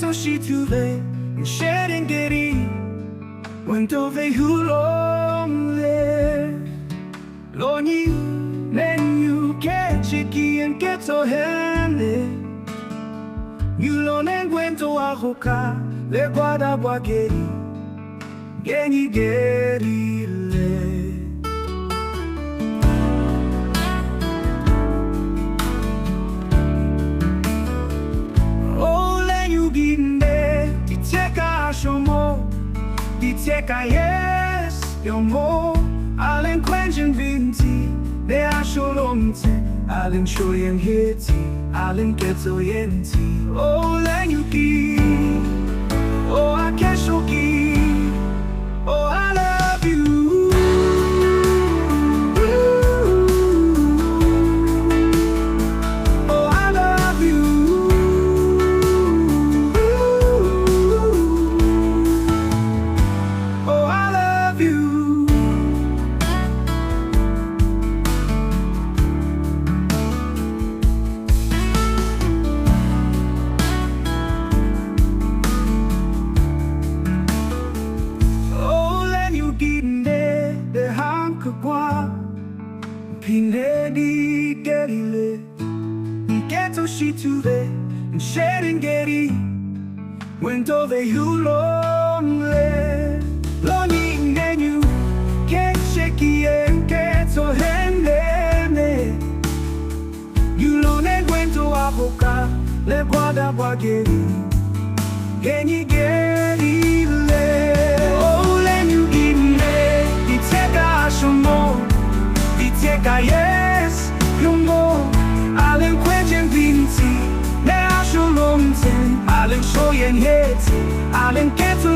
nketho thyüve nsheren gwento yhülom Lonyi Nhennyu ketje nketho yhülom ngwento akhoka legwada bwageri ngerile Oh Lünyugi dithyüeka asho dithyüeka yes yomo nkwen binti de asho nnthen nsho hyüti nketho Oh Lünyugi oh akeshogi oh I love you oh I love you oh I love you dehang kegwa nhendi nketho thyüve nsheren gwento yhülom Lonyi Nhennyu ketje nketho yhülom gwento akhoka legwada bwageri ngerile Oh Lünyugi dithyüeka asho dithyüeka yes yomo nkwen binti de asho nnthen nsho hyüti nketho